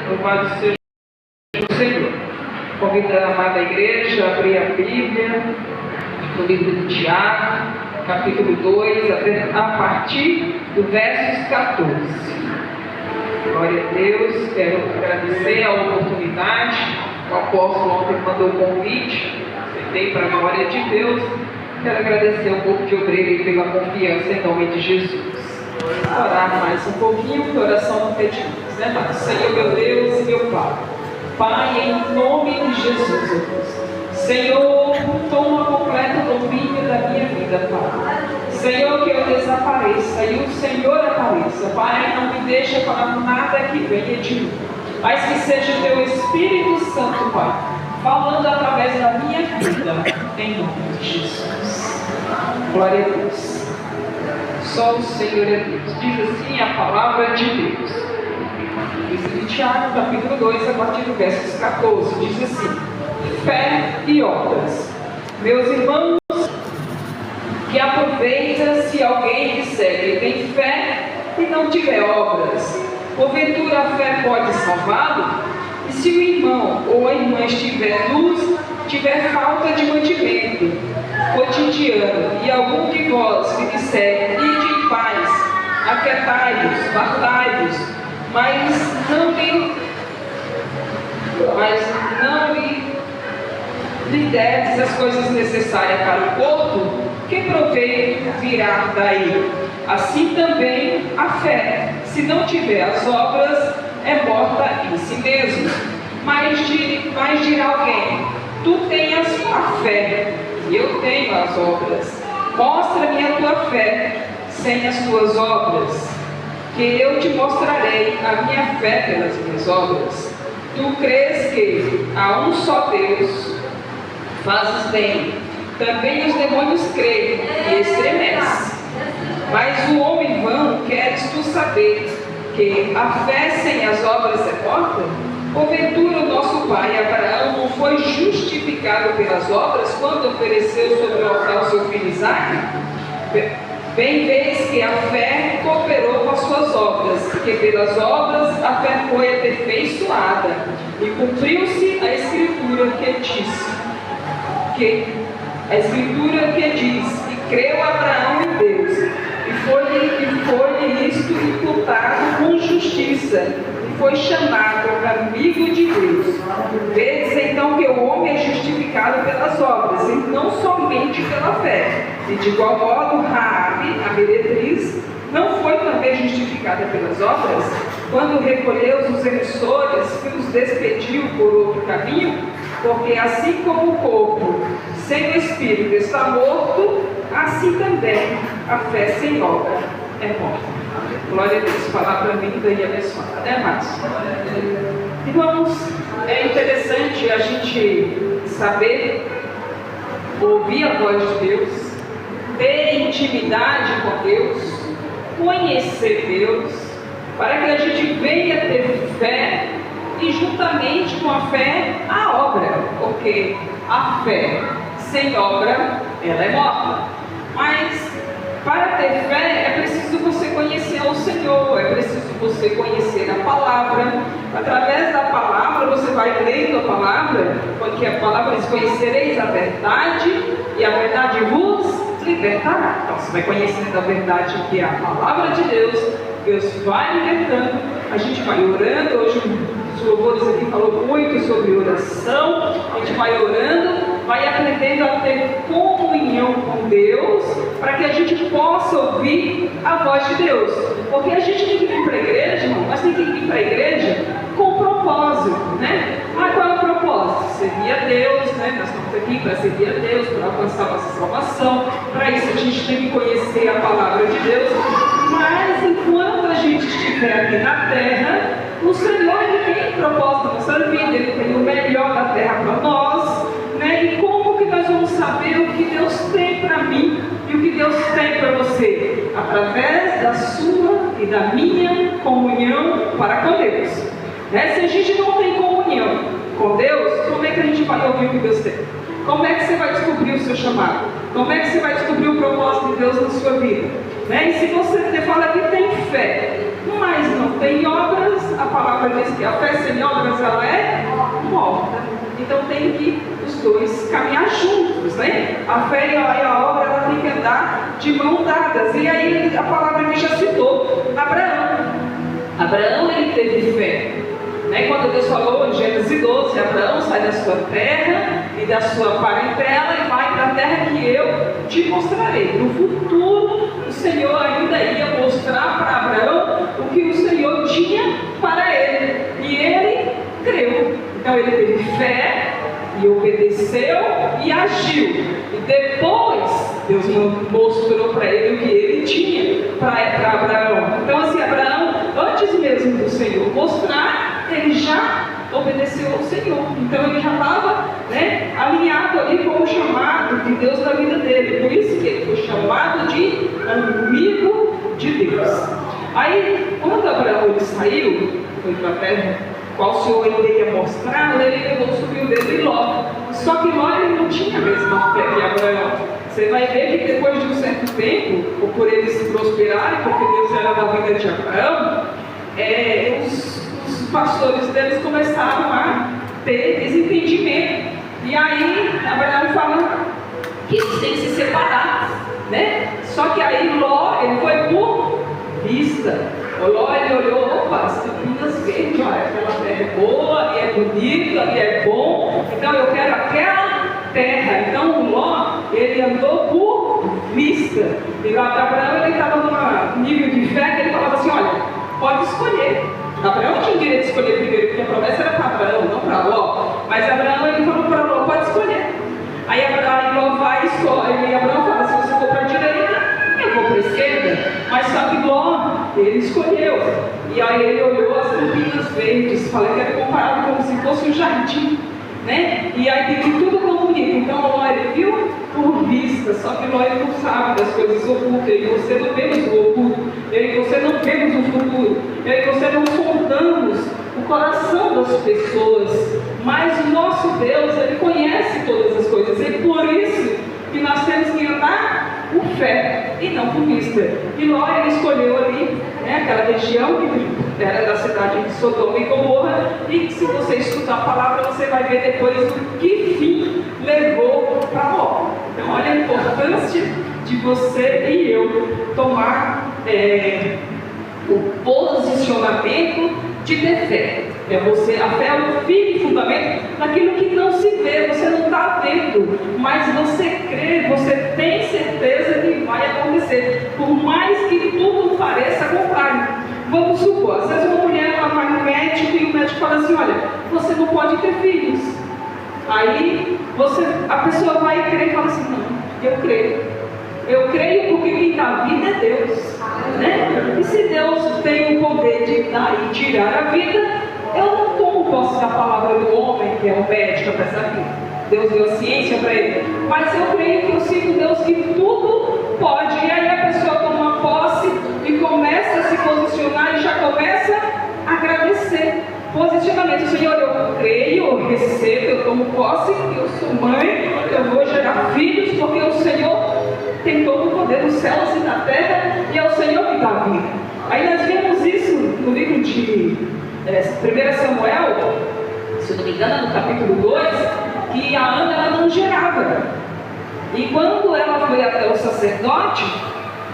Louvado seja o Senhor. Convido a amada igreja a abrir a Bíblia no livro de Tiago, capítulo 2, a partir do versos 14. Glória a Deus. Quero agradecer a oportunidade. O apóstolo ontem mandou o convite, aceitei para a glória de Deus. Quero agradecer ao corpo de obreiro pela confiança em nome de Jesus. Orar mais um pouquinho, que oração não pedimos, né, Pai? Senhor, meu Deus e meu Pai. Pai, em nome de Jesus, Deus. Senhor, toma completo domínio da minha vida, Pai. Senhor, que eu desapareça e o Senhor apareça. Pai, não me deixa falar nada que venha de mim, mas que seja o Teu Espírito Santo, Pai, falando através da minha vida, em nome de Jesus. Glória a Deus. Só o Senhor é Deus. Diz assim a palavra de Deus. Livro de Tiago, capítulo 2, a partir do verso 14, diz assim: fé e obras. Meus irmãos, que aproveita se alguém disser que tem fé e não tiver obras? Porventura a fé pode salvá-lo? E se o irmão ou a irmã estiver luz, tiver falta de mantimento cotidiano, e algum de vós que disser: ide em paz, aquietai-vos, fartai-vos, mas não lhe derdes as coisas necessárias para o corpo, que proveito virá daí? Assim também a fé, se não tiver as obras, é morta em si mesmo. Mas dirá alguém: tu tenhas a fé, e eu tenho as obras. Mostra-me a tua fé sem as tuas obras, que eu te mostrarei a minha fé pelas minhas obras. Tu crês que há um só Deus? Fazes bem. Também os demônios creem e estremecem. Mas o homem vão, queres tu saber que a fé sem as obras é morta? Porventura o nosso pai Abraão não foi justificado pelas obras quando ofereceu sobre o altar o seu filho Isaque? Bem vês que a fé cooperou com as suas obras, porque pelas obras a fé foi aperfeiçoada, e cumpriu-se a escritura que diz: e creu Abraão em Deus, e foi-lhe isto imputado com justiça, foi chamado amigo de Deus. Vedes então que o homem é justificado pelas obras, e não somente pela fé. E de igual modo, Raabe, a meretriz, não foi também justificada pelas obras, quando recolheu os emissores que os despediu por outro caminho? Porque assim como o corpo sem o espírito está morto, assim também a fé sem obra é morta. Glória a Deus, palavra linda e abençoada, né, Márcio? Irmãos, é interessante a gente saber ouvir a voz de Deus, ter intimidade com Deus, conhecer Deus, para que a gente venha ter fé e, juntamente com a fé, a obra, porque a fé sem obra, ela é morta. Mas para ter fé é preciso você conhecer o Senhor, é preciso você conhecer a palavra. Através da palavra você vai lendo a palavra, porque a palavra diz: conhecereis a verdade e a verdade vos libertará. Então você vai conhecendo a verdade, que é a palavra de Deus. Deus vai libertando, a gente vai orando. Hoje os louvores aqui falou muito sobre oração. A gente vai orando, vai aprendendo a ter comunhão com Deus, para que a gente possa ouvir a voz de Deus. Porque a gente tem que vir para a igreja, irmão, mas tem que vir para a igreja com propósito, né? Mas qual é o propósito? Servir a Deus, né? Nós estamos aqui para servir a Deus, para alcançar a nossa salvação. Para isso a gente tem que conhecer a palavra de Deus. Mas enquanto a gente estiver aqui na terra, o Senhor, ele tem propósito na nossa vida, ele tem o melhor da terra para nós, né? E como que nós vamos saber o que Deus tem para mim e o que Deus tem para você? Através da sua e da minha comunhão para com Deus, né? Se a gente não tem comunhão com Deus, como é que a gente vai ouvir o que Deus tem? Como é que você vai descobrir o seu chamado? Como é que você vai descobrir o propósito de Deus na sua vida? Né? E se você fala que tem fé, mas não tem obras, a palavra diz que a fé sem obras ela é morta. Então tem que os dois caminhar juntos, né? A fé e a obra ela tem que andar de mãos dadas. E aí a palavra que já citou, Abraão. Abraão ele teve fé. Né? Quando Deus falou em Gênesis 12, Abraão sai da sua terra e da sua parentela e vai para a terra que eu te mostrarei. No futuro, o Senhor ainda ia mostrar para Abraão o que o Senhor tinha para ele. E ele creu. Então ele teve fé e obedeceu e agiu. E depois Deus mostrou para ele o que ele tinha para Abraão. Então assim, Abraão, antes mesmo do Senhor mostrar, ele já obedeceu ao Senhor. Então ele já estava, né, alinhado ali com o chamado de Deus na vida dele. Por isso que ele foi chamado de amigo de Deus. Aí, quando Abraão ele saiu, foi para a terra qual o Senhor ele ia mostrar, ele levou o sobrinho dele Ló. Só que Ló ele não tinha a mesma fé que Abraão. Você vai ver que depois de um certo tempo, ou por eles se prosperarem, porque Deus era da vida de Abraão, os pastores deles começaram a ter desentendimento. E aí Abraão fala que eles têm que se separar, né? Só que aí Ló ele foi por vista. O Ló ele olhou, opa, as campinas verdes, olha, aquela terra é boa, e é bonita, e é bom, então eu quero aquela terra. Então o Ló ele andou por vista. E lá para Abraão ele estava num nível de fé que ele falava assim, olha, pode escolher. Abraão tinha o direito de escolher primeiro, porque a promessa era para Abraão, não para Ló. Mas Abraão ele falou para Ló, pode escolher. Aí Ló vai e escolhe. E Abraão fala, se você for para a direita, eu vou para a esquerda. Mas só que Ló, ele escolheu. E aí ele olhou as campinas verdes, falei que era comparado como se fosse um jardim, né? E aí tem tudo tão bonito. Então Ló ele viu por vista, só que Ló ele não sabe das coisas ocultas. Eu e você não vemos o oculto. Eu e você não vemos o futuro. Eu e você não sondamos o coração das pessoas. Mas o nosso Deus, ele conhece todas as coisas. E por isso que nós temos que andar por fé e não por vista. E Ló ele escolheu ali, né, aquela região que era da cidade de Sodoma e Gomorra. E se você estudar a palavra, você vai ver depois o que fim levou para Ló. Então olha a importância de você e eu tomar o posicionamento de ter fé. A fé é o fim e fundamento daquilo que não se vê, você não está vendo, mas você crê, você tem certeza que vai acontecer, por mais que tudo pareça contrário. Vamos supor, às vezes uma mulher ela vai no médico e o médico fala assim, olha, você não pode ter filhos. Aí a pessoa vai crer e fala assim, não, eu creio. Eu creio porque quem dá vida é Deus, né? E se Deus tem o poder de dar e tirar a vida, eu não tomo posse da palavra do homem, que é o médico, apesar que Deus deu a ciência para ele. Mas eu creio que eu sinto Deus que tudo pode. E aí a pessoa toma posse e começa a se posicionar e já começa a agradecer. Posicionamento, Senhor, eu creio, eu recebo, eu tomo posse, eu sou mãe, eu vou gerar filhos, porque o Senhor tem todo o poder nos céus e na terra, e é o Senhor que dá a vida. Aí nós vemos isso no livro de 1 Samuel, se eu não me engano, no capítulo 2, que a Ana ela não gerava. E quando ela foi até o sacerdote,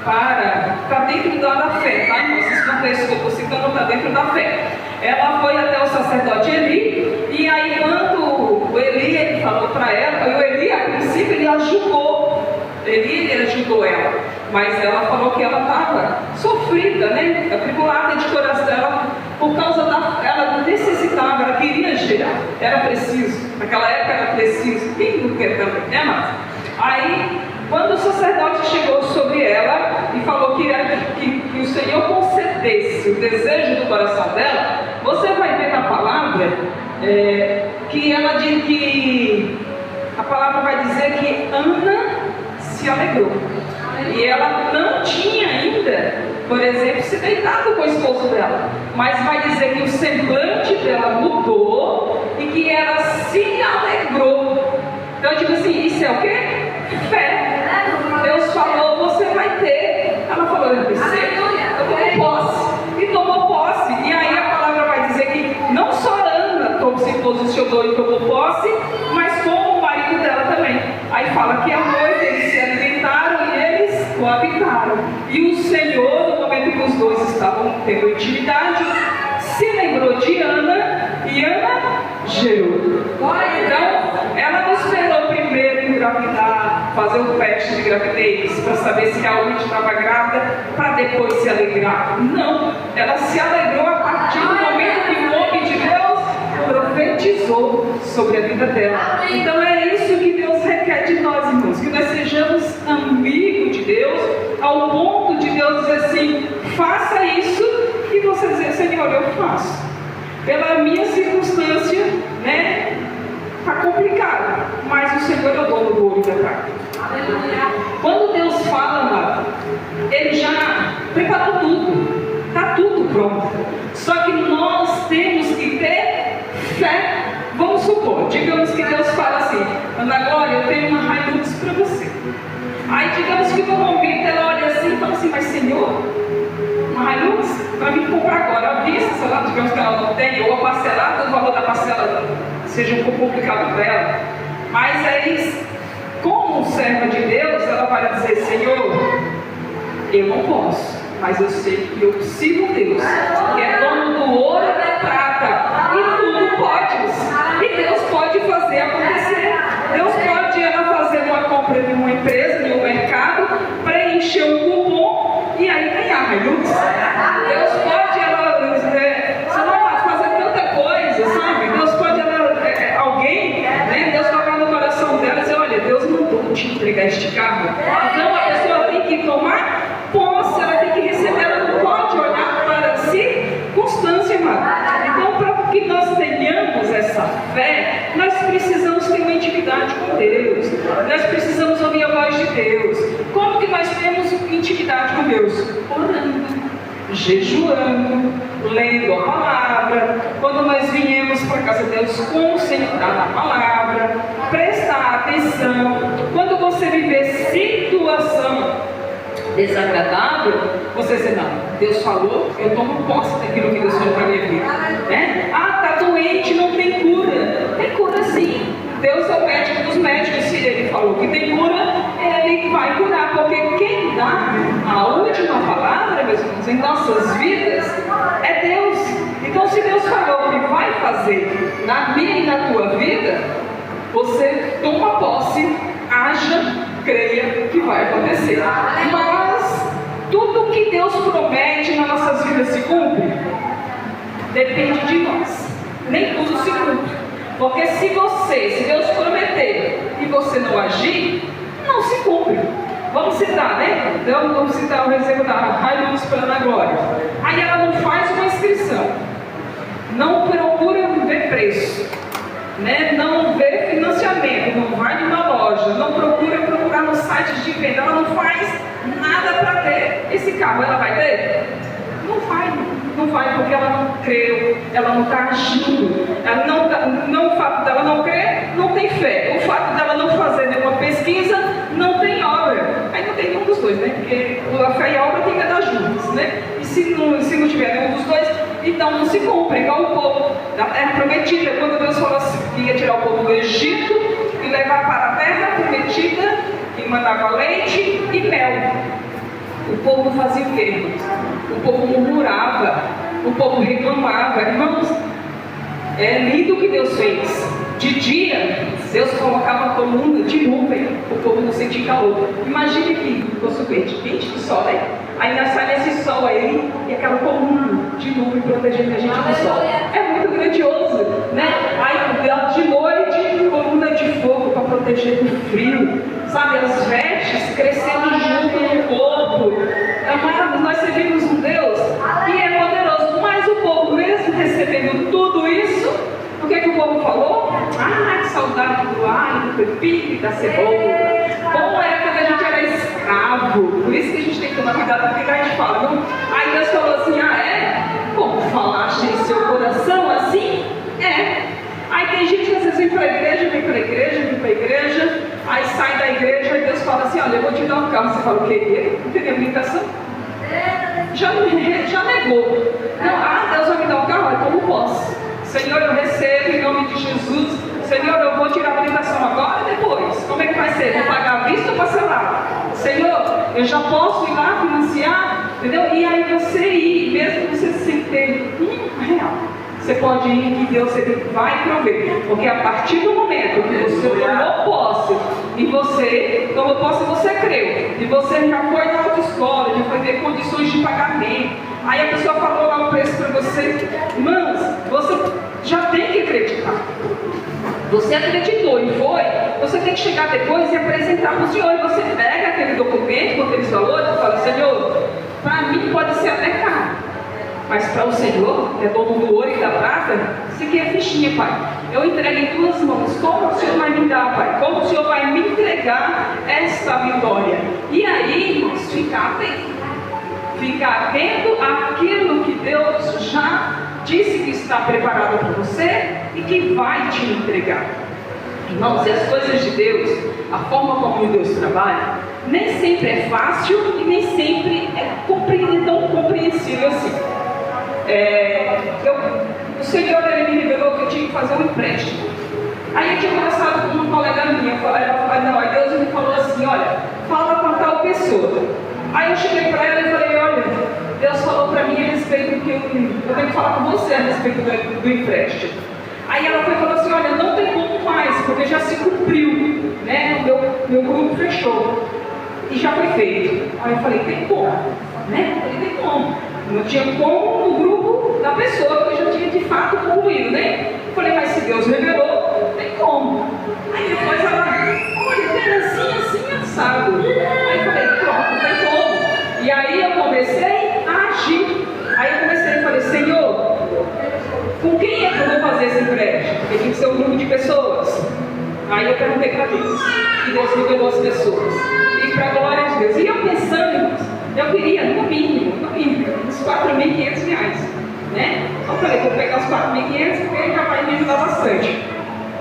para dentro da fé, tá? Esses contextos que eu estou citando está dentro da fé. Ela foi até o sacerdote Eli, e aí quando o Eli ele falou para ela, e o Eli a princípio ele a julgou. Ele ajudou ela, mas ela falou que ela estava sofrida, né? Atribulada de coração dela, por causa ela necessitava, ela queria gerar, era preciso, naquela época era preciso, quem não quer também, né, Márcia? Aí, quando o sacerdote chegou sobre ela e falou que o Senhor concedesse o desejo do coração dela, você vai ver na palavra que ela diz que a palavra vai dizer que Ana se alegrou. E ela não tinha ainda, por exemplo, se deitado com o esposo dela. Mas vai dizer que o semblante dela mudou e que ela se alegrou. Então eu digo assim, isso é o quê? Fé. Deus falou, você vai ter. Ela falou, eu recebo, eu tomo posse. E tomou posse. E aí a palavra vai posicionou e tomou posse, mas com o marido dela também. Aí fala que à noite eles se alimentaram e eles coabitaram. E o Senhor, no momento que os dois estavam tendo intimidade, se lembrou de Ana e Ana gerou. Então, ela não esperou primeiro engravidar, fazer um teste de gravidez para saber se realmente estava grávida, para depois se alegrar. Não, ela se alegrou a partir do momento que o homem de Deus profetizou sobre a vida dela. Então é isso que Deus requer de nós, irmãos, que nós sejamos amigos de Deus, ao ponto de Deus dizer assim: faça isso, e você dizer: Senhor, eu faço. Pela minha circunstância, né, está complicado, mas o Senhor é o dono do ouro e da prata. Quando Deus fala, amado, Ele já preparou tudo, está tudo pronto. Só que nós temos que ter fé. Vamos supor, digamos que Deus fala assim: Ana Glória, eu tenho uma Hilux para você. Aí digamos que no momento ela olha assim e fala assim: mas Senhor, uma Hilux para mim comprar agora à vista, sei lá, digamos que ela não tem, ou a parcelada, o valor da parcela seja um pouco complicado para ela. Mas aí, como serva de Deus, ela vai dizer: Senhor, eu não posso, mas eu sei que eu sirvo Deus, que é dono do ouro e da prata, e tudo pode. E Deus pode fazer acontecer. Deus pode ela fazer uma compra de uma empresa, de um mercado, preencher um cupom e aí ganhar Hilux. Deus pode ela fazer tanta coisa, sabe? Deus pode ela, alguém, né? Deus tocar no coração dela e dizer: olha, Deus mandou te entregar este carro. Então a pessoa tem que tomar posse, ela tem que receber, ela não pode olhar para a circunstância, irmã. Então, para que nós tenhamos essa fé, nós precisamos ter uma intimidade com Deus. Nós precisamos ouvir a voz de Deus. Como que nós temos intimidade com Deus? Orando, jejuando, lendo a palavra. Quando nós viemos para a casa de Deus, concentrar na palavra, prestar atenção. Quando você viver situação desagradável, você diz: não, Deus falou, eu tomo posse daquilo que Deus falou para a minha vida, né? Ah, está doente, não tem cura. Tem cura sim. Deus é o médico dos médicos. Se Ele falou que tem cura, Ele vai curar, porque quem dá a última palavra, meus irmãos, em nossas vidas é Deus. Então, se Deus falou que vai fazer na minha e na tua vida, você toma posse, haja, creia que vai acontecer. Mas tudo que Deus promete nas nossas vidas se cumpre? Depende de nós. Nem tudo se cumpre. Porque se Deus prometer e você não agir, não se cumpre. Vamos citar, né? Então, vamos citar o exemplo da Hilux para Ana Glória. Aí ela não faz uma inscrição, não procura ver preço, né? Não vê financiamento, não vai numa loja, não procurar nos sites de venda, ela não faz nada para ter esse carro. Ela vai ter? Não vai, porque ela não creu, ela não está agindo. Ela não, o fato dela não crer, não tem fé. O fato dela não fazer nenhuma pesquisa, não tem obra. Aí não tem nenhum dos dois, né? Porque a fé e a obra tem que andar juntos, né? E se não tiver nenhum dos dois, então não se cumpre. Igual o povo da terra prometida, quando Deus falou assim, que ia tirar o povo do Egito e levar para a terra prometida, e mandava leite e mel. O povo fazia o quê? O povo murmurava, o povo reclamava. Irmãos, é lindo o que Deus fez. De dia, Deus colocava a coluna de nuvem, o povo não sentia calor. Imagine que fosse quente do sol, né? Ainda sai esse sol aí e aquela coluna de nuvem protegendo a gente do sol. É muito grandioso, né? Aí de noite, coluna de fogo para proteger do frio, sabe? As vestes crescendo junto no corpo. Amados, nós servimos um Deus que é poderoso, mas o povo, mesmo recebendo tudo isso, o que o povo falou? Ah, que saudade do alho, do pepino e da cebola. Bom era quando a gente era escravo. Por isso que a gente tem que tomar cuidado com o que a gente fala. Não? Aí Deus falou assim: ah, é? Como falaste em seu coração assim? É. Aí tem gente que às vezes vem para a igreja, aí sai da igreja e Deus fala assim: olha, eu vou te dar um carro. Você fala: o quê? Não tem habilitação? Já negou. Não, ah, Deus vai me dar um carro? Olha, como posso? Senhor, eu recebo em nome de Jesus. Senhor, eu vou tirar a habilitação agora e depois. Como é que vai ser? Vou pagar à vista ou parcelado? Senhor, eu já posso ir lá financiar? Entendeu? E aí você ir, mesmo você sem ter R$1, você pode ir que Deus vai prover. Porque a partir do momento que você tomou posse, e você tomou posse, você creu, e você já foi na autoescola, já foi ver condições de pagamento, aí a pessoa falou lá o preço para você, irmãos, você já tem que acreditar. Você acreditou e foi, você tem que chegar depois e apresentar para o Senhor. E você pega aquele documento com aqueles valores e fala: Senhor, para mim pode ser até caro, mas para o Senhor, que é dono do ouro e da prata, isso aqui é fichinha, Pai. Eu entrego em tuas mãos. Como o Senhor vai me dar, Pai? Como o Senhor vai me entregar esta vitória? E aí, irmãos, ficar atento. Ficar atento àquilo que Deus já disse que está preparado para você e que vai te entregar. Irmãos, e as coisas de Deus, a forma como Deus trabalha, nem sempre é fácil e nem sempre é tão compreensível assim. O Senhor ele me revelou que eu tinha que fazer um empréstimo. Aí eu tinha conversado com uma colega minha, aí Deus me falou assim: olha, fala com tal pessoa. Aí eu cheguei para ela e falei: olha, Deus falou para mim a respeito que eu tenho que falar com você a respeito do empréstimo. Aí ela foi e falou assim: olha, não tem como mais, porque já se cumpriu, né? O meu grupo fechou e já foi feito. Aí eu falei: tem como, né? Eu falei: tem como. Não tinha como no grupo da pessoa, porque já tinha de fato concluído, né? Eu falei: mas se Deus revelou, tem como. Aí depois ela: olha, tem assim, assado. Aí eu falei: pronto, tem como. E aí eu comecei a agir. Aí eu comecei e falei: Senhor, com quem é que eu vou fazer esse empréstimo? Porque tinha que ser um grupo de pessoas. Aí eu perguntei para Deus, e Deus revelou as pessoas. E para a glória de Deus. E eu pensando, irmãos, eu queria, no mínimo, uns R$4.500, né? Só falei: vou pegar os 4.500 porque já vai me ajudar bastante.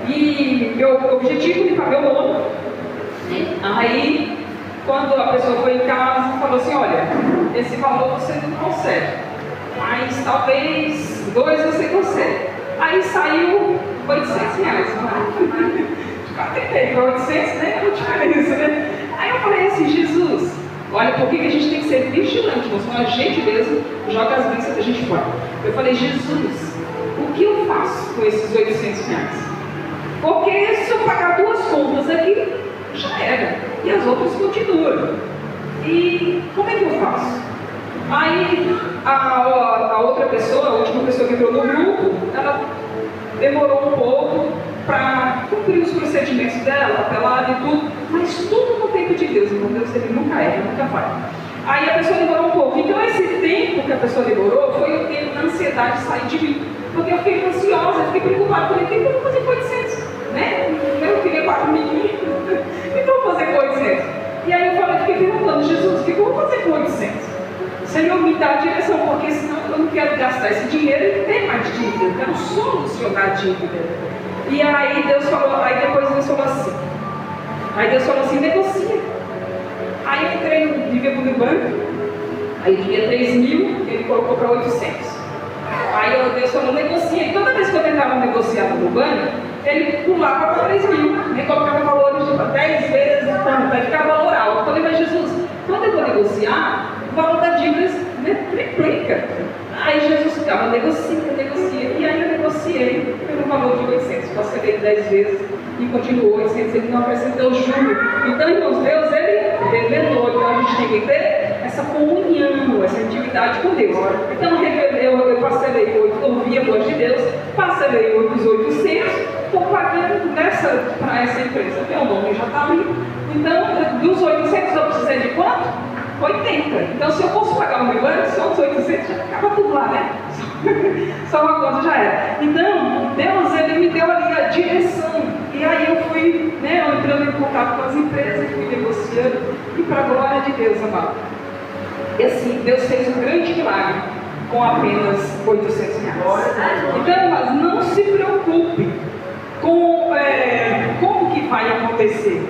E meu objetivo de pagar o lono. Aí, quando a pessoa foi em casa, falou assim: olha, esse valor você não consegue, mas talvez 2 você consegue. Aí saiu R$800, para 800, né? É uma diferença, né? Aí eu falei assim: Jesus, olha, por que a gente tem que ser vigilante? Senão a gente mesmo joga as bênçãos da gente fora. Eu falei: Jesus, o que eu faço com esses R$800? Porque se eu pagar 2 contas aqui, já era, e as outras continuam. E como é que eu faço? Aí a outra pessoa, a última pessoa que entrou no grupo, ela demorou um pouco para cumprir os procedimentos dela, apelada e tudo, mas tudo no tempo de Deus, irmão. Deus ele nunca erra, nunca vai. Aí a pessoa demorou um pouco. Então esse tempo que a pessoa demorou foi o tempo da ansiedade sair de mim, porque eu fiquei ansiosa, eu fiquei preocupada. Falei: o que eu vou fazer com 800? Né? Eu queria 4.000, então vou fazer com 800. E aí eu falei: fiquei perguntando: Jesus, o que eu vou fazer com 800? Senhor, me dá a direção, porque senão eu não quero gastar esse dinheiro e ter mais dívida, eu quero solucionar a dívida. E aí Deus falou, aí depois Deus falou assim, negocia. Aí eu entrei no banco, aí tinha 3.000, ele colocou para 800. Aí Deus falou: negocia. E toda vez que eu tentava negociar no banco, ele pulava para 3.000, ele colocava valores de 10 vezes, aí ficava valor alto. Eu falei: mas Jesus, quando eu vou negociar, o valor da dívida triplica. Aí Jesus ficava: negocia. E aí eu negociei pelo valor de 800, parcelei 10 vezes e continuou 800, ele não acrescentou o juro. Então, irmãos, Deus, ele revelou. Então a gente tem que ter essa comunhão, essa intimidade com Deus. Então eu parcelei, ouvi a voz de Deus, parcelei os 800, estou pagando para essa empresa. Meu nome já está ali. Então, dos 800 eu precisei de quanto? 80. Então, se eu fosse pagar o meu banco, só os 800 já ficava tudo lá, né? Só uma conta já era. Então, Deus, ele me deu ali a direção. E aí eu fui, né, entrando em contato com as empresas, fui negociando. E para a glória de Deus, amado. E assim, Deus fez um grande milagre com apenas R$800. Então, mas não se preocupe com como que vai acontecer.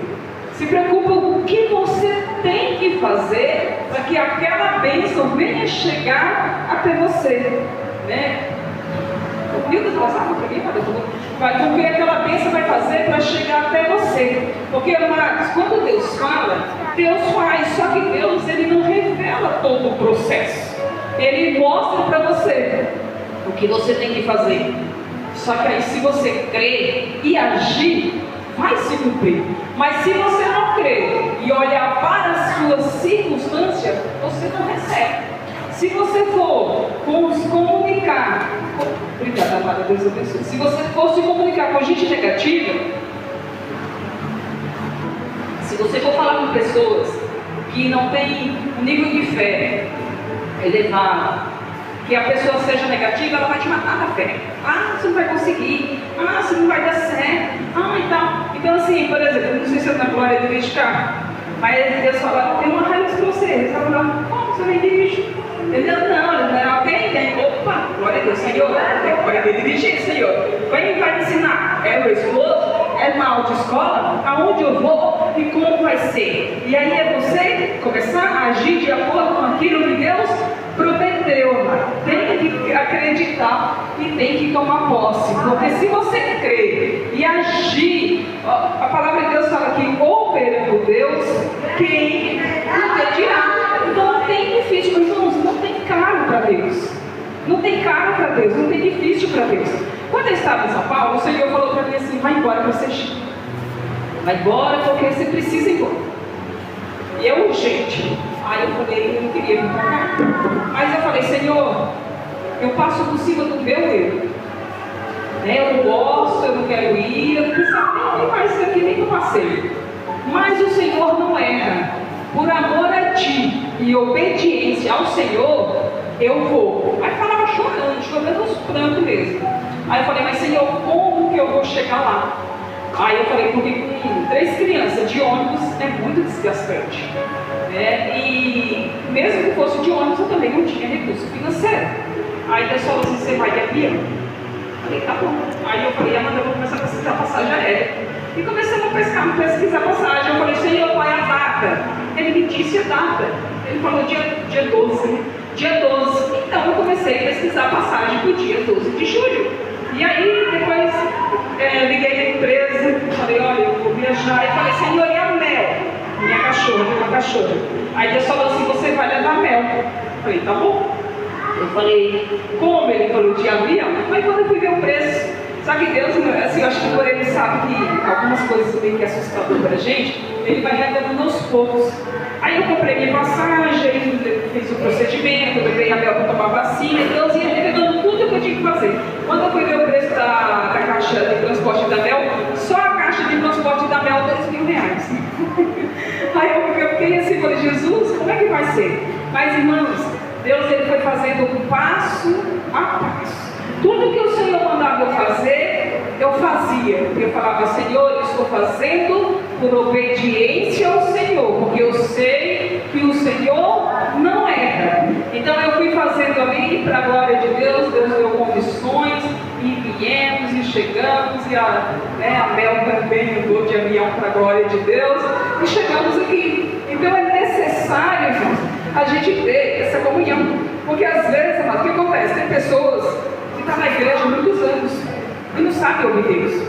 Se preocupe com o que você tem que fazer para que aquela bênção venha chegar até você, né? viu das duas águas para mim? Vai ver aquela bênção vai fazer para chegar até você. Porque, amados, quando Deus fala, Deus faz. Só que Deus, Ele não revela todo o processo. Ele mostra para você o que você tem que fazer. Só que aí, se você crer e agir, vai se cumprir. Mas se você não crer e olhar para as suas circunstâncias, você não recebe. Se você for se comunicar, obrigada, amada, Deus abençoe. Se você for se comunicar com gente negativa, se você for falar com pessoas que não têm um nível de fé elevado, que a pessoa seja negativa, ela vai te matar na fé. Ah, você não vai conseguir. Ah, você não vai dar certo. Ah, e tal. Então, assim, por exemplo, não sei se eu tenho glória de dirigir carro, mas Deus fala, tem uma raiva para você. Ele está falando, como você nem dirige? Entendeu? Não, alguém tem. Opa, glória a Deus, Senhor. Glória a Deus, dirigir, Senhor. Quem vai me ensinar? É o meu esposo? É uma autoescola? Aonde eu vou e como vai ser? E aí é você começar a agir de acordo com aquilo que Deus prometeu, amado. Tem que acreditar e tem que tomar posse. Porque se você crer e agir, a palavra de Deus fala que operando Deus, quem impedirá? Então não tem difícil, irmãos, não tem caro para Deus. Não tem caro para Deus, não tem difícil para Deus. Quando eu estava em São Paulo, o Senhor falou para mim assim, vai embora para você Chico. Vai embora porque você precisa ir embora. E é urgente. Aí eu falei, eu não queria vir para cá. Mas eu falei, Senhor, eu passo por cima do meu eu. Eu não gosto, eu não quero ir, eu não preciso nem mais isso aqui, nem que eu passei. Mas o Senhor não erra. Por amor a ti e obediência ao Senhor, eu vou. Aí falava chorando os prantos mesmo. Aí eu falei, mas Senhor, como que eu vou chegar lá? Aí eu falei, porque com 3 crianças de ônibus é muito desgastante. E mesmo que fosse de ônibus, eu também não tinha recurso financeiro. Aí Deus falou assim, você vai de avião? Eu falei, tá bom. Aí eu falei, Amanda, eu vou começar a pesquisar passagem aérea. E comecei a pesquisar passagem. Eu falei, Senhor, qual é a data? Ele me disse a data. Ele falou dia 12. Dia 12. Então eu comecei a pesquisar passagem para o dia 12 de julho. E aí depois liguei na empresa, falei, olha, eu vou viajar. E falei, Senhor, e a Mel? Minha cachorra, uma cachorra. Aí Deus falou assim, você vai levar Mel. Eu falei, tá bom. Eu falei, como? Ele falou, de avião. Mas quando eu fui ver o preço, só que Deus, assim, eu acho que por ele sabe que algumas coisas meio que assustador pra gente, ele vai revelando aos poucos. Aí eu comprei minha passagem, fiz o procedimento, eu levei a Mel para tomar vacina, e Deus ia revelando tudo o que eu tinha que fazer. Quando eu fui ver o preço da caixa de transporte da Mel, só a caixa de transporte da Mel, R$2.000. Aí eu fiquei assim, falei, Jesus, como é que vai ser? Mas irmãos, Deus ele foi fazendo passo a passo. Tudo que o Senhor mandava eu fazer, eu fazia. Eu falava, Senhor, eu estou fazendo por obediência ao Senhor, porque eu sei que o Senhor não erra. Então eu fui fazendo ali para a glória de Deus. Deus deu condições e viemos e chegamos. E a Mel também mudou de avião para a glória de Deus. E chegamos aqui. Então é necessário, irmãos, a gente ter essa comunhão. Porque às vezes, amado, o que acontece? Tem pessoas que estão na igreja há muitos anos e não sabem ouvir Deus.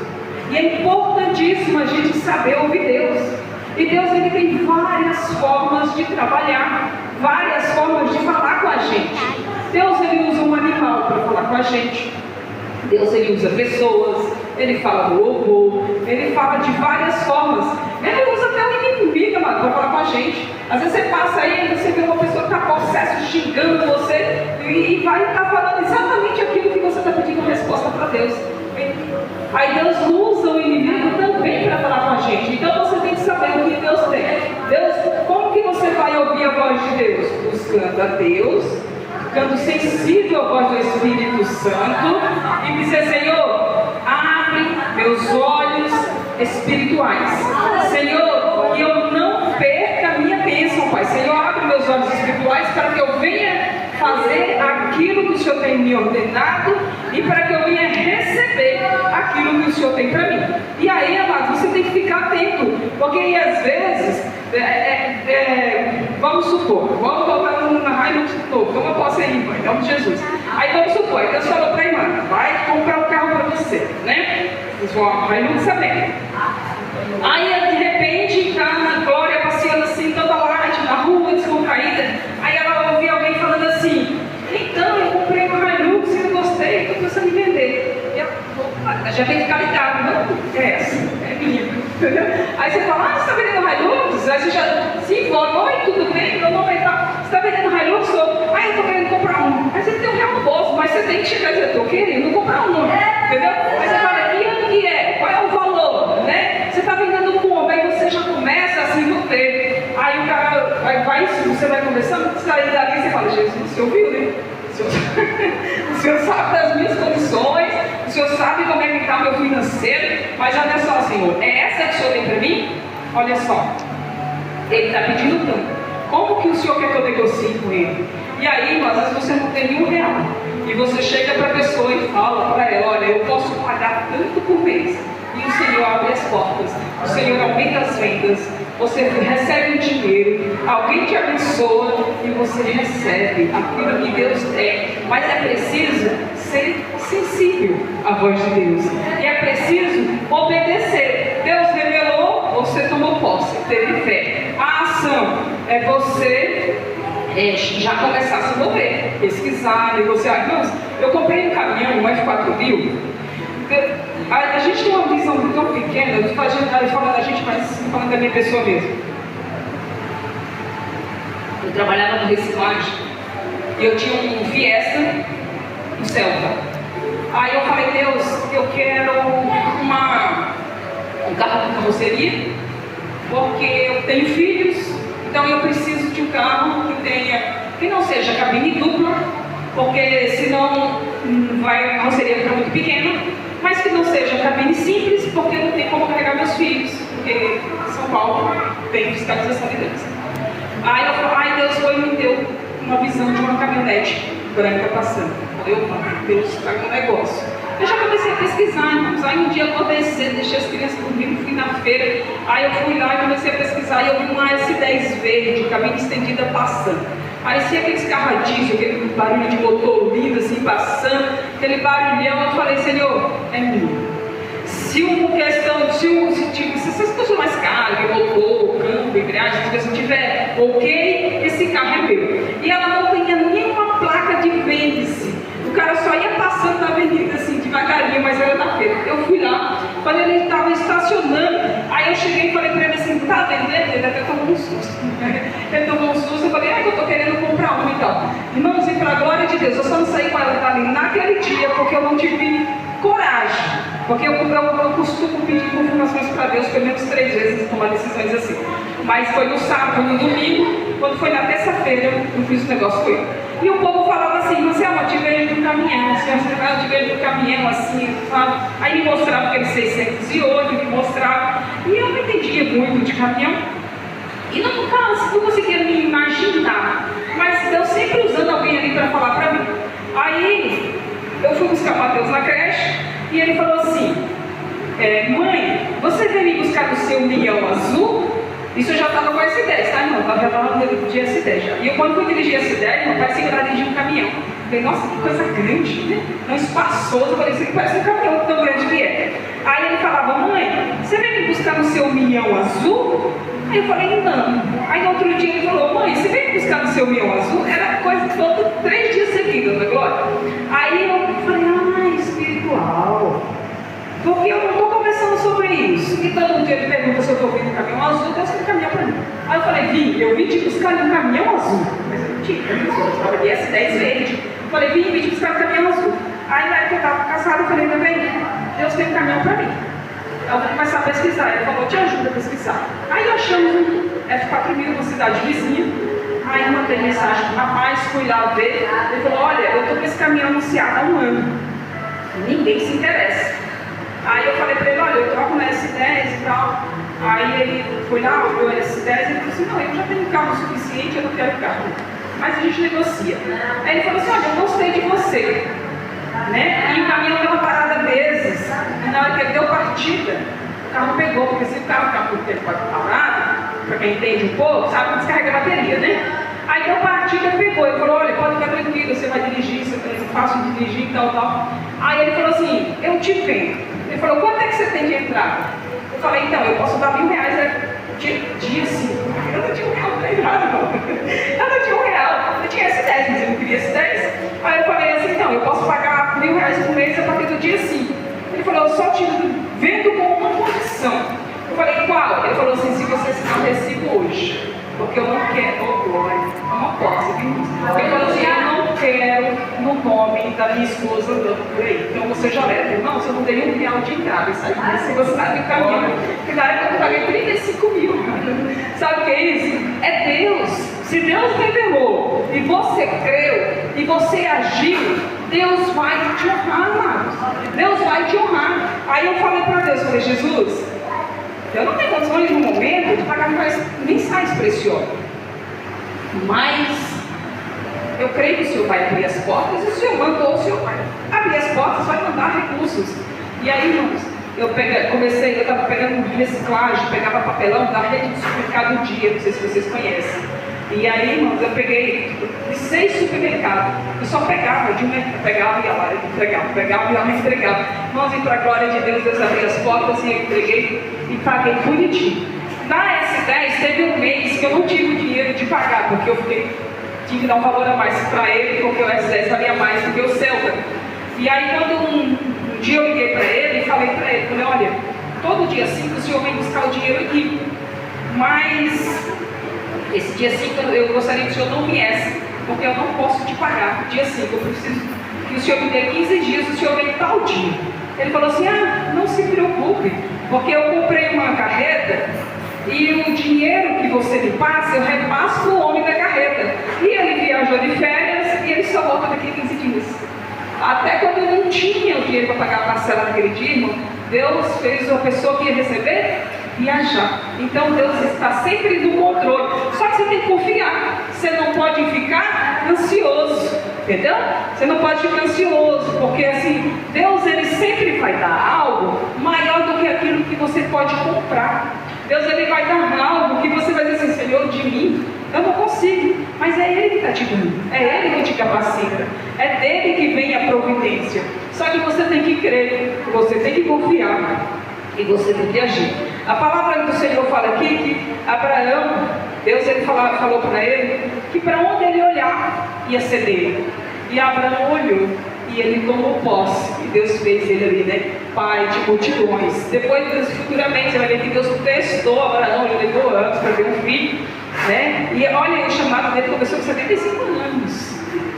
E é importantíssimo a gente saber ouvir Deus. E Deus ele tem várias formas de trabalhar, várias formas de falar com a gente. Deus ele usa um animal para falar com a gente. Deus ele usa pessoas, ele fala do louvor, ele fala de várias formas. Ele usa até o inimigo, amado, para falar com a gente. Às vezes você passa aí e você vê uma pessoa que está possesso, xingando você e vai estar falando exatamente aquilo que você está pedindo resposta para Deus. Aí Deus usa o inimigo também para falar com a gente. Então você tem que saber o que Deus tem. Deus, como que você vai ouvir a voz de Deus? Buscando a Deus, ficando sensível à voz do Espírito Santo e dizer, Senhor, abre meus olhos espirituais. Senhor, que eu não perca a minha bênção, Pai. Senhor, abre meus olhos espirituais para que eu venha fazer aquilo que o Senhor tem me ordenado e para que eu venha receber aquilo que o Senhor tem para mim. E aí, amado, você tem que ficar atento, porque aí, às vezes, vamos supor, vamos voltar na Hilux de novo, toma posse aí, Pai, em nome de Jesus. Aí vamos supor, Deus falou para a irmã, vai comprar um carro para você, né? Vai não saber. Aí de repente, tá na Glória passeando assim, toda light, na rua, descontraída. Aí ela ouvia alguém falando assim, então eu comprei uma Hilux e eu gostei, estou pensando em vender. E ela já tem que ficar ligado, não? É essa, é minha, entendeu? Aí você fala, você está vendendo Hilux? Aí você já se envolve, oi, tudo bem? Meu nome é tal. Você está vendendo Hilux? Eu estou querendo comprar um. Aí você tem um real no bolso, mas você tem que chegar e dizer, estou querendo comprar um, entendeu? Aí você fala, que ano que é? Qual é o valor, né? Você está vendendo como? Aí você já começa a se envolver. Aí o cara você vai conversando, sair dali e você fala, Jesus, o senhor viu, né? O senhor sabe das minhas condições, o senhor sabe como é que está o meu financeiro, mas olha só, Senhor, é essa que o senhor tem para mim? Olha só, ele está pedindo tanto. Como que o senhor quer que eu negocie com ele? E aí, às vezes você não tem R$1. E você chega para a pessoa e fala para ela, olha, eu posso pagar tanto por mês. E o Senhor abre as portas, o Senhor aumenta as vendas, você recebe o dinheiro, alguém te abençoa e você recebe aquilo que Deus tem. Mas é preciso ser sensível à voz de Deus. E é preciso obedecer. Deus revelou, você tomou posse, teve fé. A ação é você já começar a se mover, pesquisar, negociar. Irmãos, eu comprei um caminhão, um F4000. A gente tem uma visão tão pequena, eu estou falando da gente, mas falando da minha pessoa mesmo. Eu trabalhava no reciclagem e eu tinha um Fiesta, um Celta. Aí eu falei, Deus, eu quero um carro com carroceria, porque eu tenho filhos, então eu preciso de um carro que não seja cabine dupla, porque senão a carroceria ficar muito pequena, mas que não seja cabine simples, porque não tem como carregar meus filhos, porque São Paulo tem fiscalização de trânsito. Aí eu falei, Deus foi e me deu uma visão de uma caminhonete branca passando. Eu falei, Deus está com um negócio. Eu já comecei a pesquisar, irmãos. Aí um dia eu acordei cedo, deixei as crianças dormindo, fui na feira. Aí eu fui lá e comecei a pesquisar e eu vi uma S10 verde, cabine estendida passando. Parecia aqueles carros a diesel, aquele barulho de motor lindo assim, passando, aquele barulhão. Eu falei, Senhor, é meu. Se essas coisas mais caras, que motor, câmbio, embreagem, se você tiver ok, esse carro é meu. E ela não tinha nenhuma placa de vende-se. O cara só ia passando na avenida assim, devagarinho, mas era na feira. Eu fui lá, quando ele estava estacionando, aí eu cheguei e falei para ele assim, tá vendendo? Ele até tomou um susto. Ele tomou um susto, eu falei, eu estou querendo comprar uma e tal. Irmãos, e para a glória de Deus, eu só não saí com ela dali naquele dia, porque eu não tive coragem. Porque eu costumo pedir confirmações para Deus pelo menos 3 vezes, tomar decisões assim. Mas foi no sábado, no domingo, quando foi na terça-feira, eu fiz o negócio com ele. E o povo falava assim, você eu te vejo no caminhão, eu te vejo no caminhão assim, sabe? Aí me mostrava aquele 608, me mostrava. E eu não entendia muito de caminhão. E não conseguia me imaginar. Mas Deus sempre usando alguém ali para falar para mim. Aí eu fui buscar Mateus na creche e ele falou assim, mãe, você vem me buscar no seu leão azul? Isso eu já estava com S10, tá, irmão? Eu já estava de S10 já. E eu, quando fui dirigir S10, meu pai se dirigir um caminhão. Eu falei, nossa, que coisa grande, né? Não espaçoso, parecia que parece um caminhão tão grande que é. Aí ele falava, mãe, você vem me buscar no seu leão azul? Aí eu falei, não. Aí no outro dia ele falou, mãe, você vem me buscar no seu leão azul? Era coisa toda 3 dias seguidos, não é glória? Aí eu falei, espiritual. Porque eu não estou conversando sobre isso. E todo dia ele pergunta se eu estou vindo no caminhão azul, Deus tem um caminhão para mim. Aí eu falei, eu vim te buscar no caminhão azul. Mas eu não tinha, eu estava de S10 verde. Eu falei, vim te buscar no caminhão azul. Aí na época que eu estava casada, eu falei, também, Deus tem um caminhão para mim. Eu vou começar a pesquisar. Ele falou, te ajuda a pesquisar. Aí achamos um F4000, uma cidade vizinha. Aí eu mandei mensagem para o rapaz, fui lá ver. Ele falou, olha, eu estou com esse caminhão anunciado há 1 ano. Ninguém se interessa. Aí eu falei para ele, olha, eu troco na S10 e tal. Aí ele foi lá, olhou a S10 e ele falou assim, não, eu já tenho carro suficiente, eu não quero carro. Mas a gente negocia. Aí ele falou assim, olha, eu gostei de você. Né? E o caminhão deu uma parada vezes. E na hora que ele deu partida, o carro pegou, porque se o carro ficar muito tempo parado, para quem entende um pouco, sabe como descarrega a bateria, né? Aí deu partida. Júlia pegou, ele falou, olha, pode ficar tranquilo, você vai dirigir, você é fácil de dirigir e tal. Aí ele falou assim, eu te vendo. Ele falou, quanto é que você tem de entrada? Eu falei, então, eu posso dar R$1.000 dia 5. Eu não tinha R$1 pra entrar, não. Eu não tinha R$1. Eu tinha esse 10, mas eu não queria esse 10. Aí eu falei assim, então, eu posso pagar R$1.000 por mês a partir do dia 5. Ele falou, eu só te vendo com uma condição. Eu falei, qual? Ele falou assim, se você assinar o recibo hoje. Porque eu não quero, glória, eu não posso, viu? Ele falou assim, eu não quero no nome da minha esposa andando por aí. Então você já leva. Não, você não tem R$1 de entrada. Isso aí, se você está no caminho. Porque na época eu paguei 35 mil. Sabe o que é isso? É Deus. Se Deus revelou e você creu e você agiu, Deus vai te honrar, amados. Deus vai te honrar. Aí eu falei para Deus, falei, Jesus, eu não tenho condições no momento de pagar mensais para esse homem. Mas eu creio que o Senhor vai abrir as portas e o Senhor mandou, o Senhor vai abrir as portas, vai mandar recursos. E aí, irmãos, eu estava pegando reciclagem, pegava papelão da rede de supermercado do dia, não sei se vocês conhecem. E aí, irmãos, eu peguei de 6 supermercados. Eu só pegava de um, pegava e ia lá, entregava, pegava e ia lá, entregava. Irmãos, e para a glória de Deus, Deus abriu as portas e eu entreguei e paguei bonitinho. Na S10 teve um mês que eu não tive o dinheiro de pagar, porque eu tive que dar um valor a mais para ele, porque o S10 valia mais do que o Celta. E aí, quando um dia eu liguei para ele e falei para ele, falei, olha, todo dia 5 o senhor vem buscar o dinheiro aqui, mas esse dia 5 eu gostaria que o senhor não viesse, porque eu não posso te pagar. Dia 5 eu preciso que o senhor me dê 15 dias, o senhor vem tal dia. Ele falou assim, não se preocupe, porque eu comprei uma carreta e o dinheiro que você me passa, eu repasso para o homem da carreta. E ele viajou de férias e ele só volta daqui a 15 dias. Até quando eu não tinha o dinheiro para pagar a parcela naquele dia, irmão, Deus fez a pessoa que ia receber viajar. Então Deus está sempre no controle. Só que você tem que confiar. Você não pode ficar ansioso, entendeu? Você não pode ficar ansioso, porque assim, Deus ele sempre vai dar algo maior do que aquilo que você pode comprar. Deus ele vai dar algo que você vai dizer assim, Senhor, de mim eu não consigo, mas é Ele que está te dando, é Ele que te capacita, é dele que vem a providência. Só que você tem que crer, você tem que confiar e você tem que agir. A palavra do Senhor fala aqui que Abraão, Deus ele falou para ele que para onde ele olhar ia ser dele. E Abraão olhou e ele tomou posse. E Deus fez ele ali, né? Pai de multidões. Depois, futuramente, você vai ver que Deus testou Abraão, ele levou anos para ter um filho, né? E olha, o chamado dele começou com 75 anos.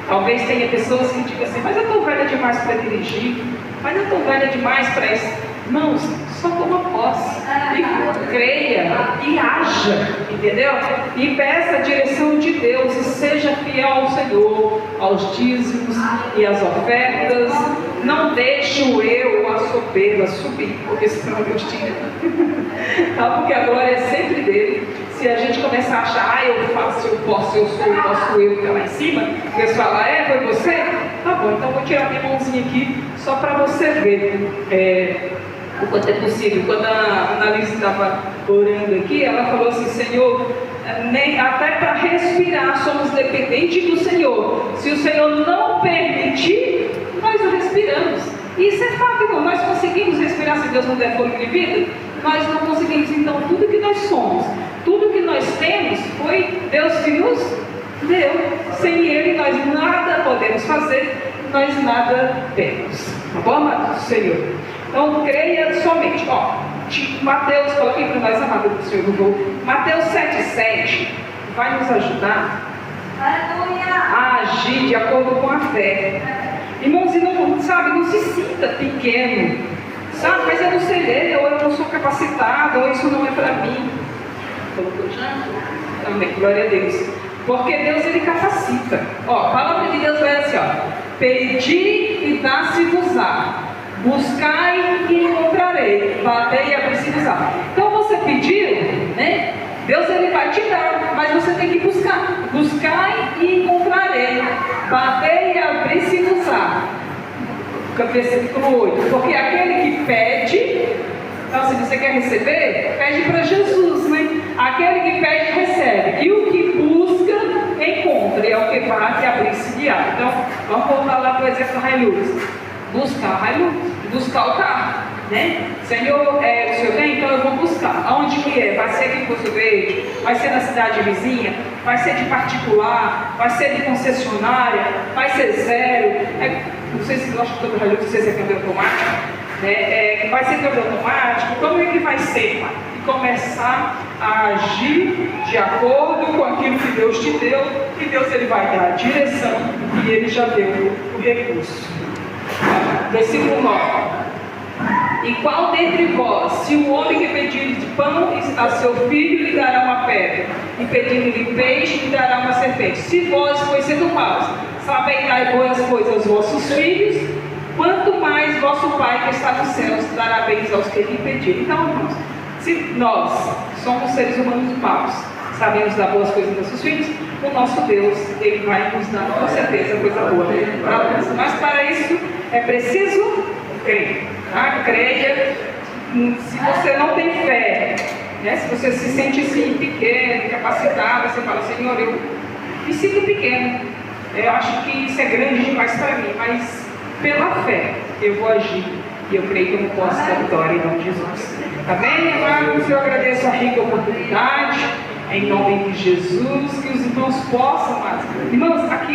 Talvez tenha pessoas que digam assim, mas eu estou velha demais para dirigir, mas eu estou velha demais para isso. Não, só toma posse e creia e haja, entendeu? E peça a direção de Deus e seja fiel ao Senhor, aos dízimos e às ofertas. Não deixe o eu ou a soberba subir, porque senão Deus tira. Tá? Porque a glória é sempre dele. Se a gente começar a achar, eu faço, eu posso, eu sou, eu posso, eu que está lá em cima, Deus fala, foi você? Tá bom, então vou tirar minha mãozinha aqui só para você ver o quanto é possível. Quando a Annalise estava orando aqui, ela falou assim, Senhor, até para respirar somos dependentes do Senhor. Se o Senhor não permitir, nós não respiramos. E isso é fato, irmão. Nós conseguimos respirar se Deus não der fôlego de vida? Nós não conseguimos. Então, tudo que nós somos, tudo que nós temos, foi Deus que nos deu. Sem Ele, nós nada podemos fazer, nós nada temos. Tá bom, amado Senhor? Então, creia somente. Mateus, coloquei para nós, amado do Senhor, Mateus 7,7 vai nos ajudar a agir de acordo com a fé. Irmãos, não se sinta pequeno, sabe? Mas eu não sei ler, ou eu não sou capacitado, ou isso não é para mim. Colocou já? Amém, glória a Deus. Porque Deus, Ele capacita. A palavra de Deus vai assim, pedi e dá-se-vos-á, buscai e encontrarei, batei e abri-se-vos-á. Então você pediu, né? Deus ele vai te dar, mas você tem que buscar. Buscai e encontrarei, batei e abri-se-vos-á. Versículo 8. Porque aquele que pede, então se você quer receber, pede para Jesus, né? Aquele que pede, recebe. E o que busca, também compra, e é o que bate e abrir-se de ar. Então, vamos voltar lá para o exemplo da Hilux. Buscar a Hilux, buscar o carro, né? Senhor, o senhor tem? Então eu vou buscar. Aonde que é? Vai ser aqui em Poço Verde? Vai ser na cidade vizinha? Vai ser de particular? Vai ser de concessionária? Vai ser zero? Não sei se gosta de todo Hilux, não sei se é câmbio automático. Vai ser câmbio automático? Como é que vai ser, pai? E começar a agir de acordo com aquilo que Deus te deu, e Deus ele vai dar a direção, e ele já deu o recurso. Versículo 9. E qual dentre vós, se o homem que pedir de pão a seu filho, lhe dará uma pedra, e pedindo-lhe peixe, lhe dará uma serpente? Se vós, pois sendo maus, sabeis dar boas coisas aos vossos filhos, quanto mais vosso Pai que está nos céus dará bens aos que lhe pedirem. Então, irmãos, se nós somos seres humanos maus, sabemos dar boas coisas aos nossos filhos, o nosso Deus, ele vai nos dar com certeza coisa boa para nós. Mas para isso é preciso crer. Tá? Creia. Se você não tem fé, né? Se você se sente assim pequeno, incapacitado, você fala: Senhor, eu me sinto pequeno, eu acho que isso é grande demais para mim, mas pela fé eu vou agir, e eu creio que eu não posso dar vitória em nome de Jesus. Amém, amados? Eu agradeço a rica oportunidade, em nome de Jesus, que os irmãos possam, irmãos, aqui, ó.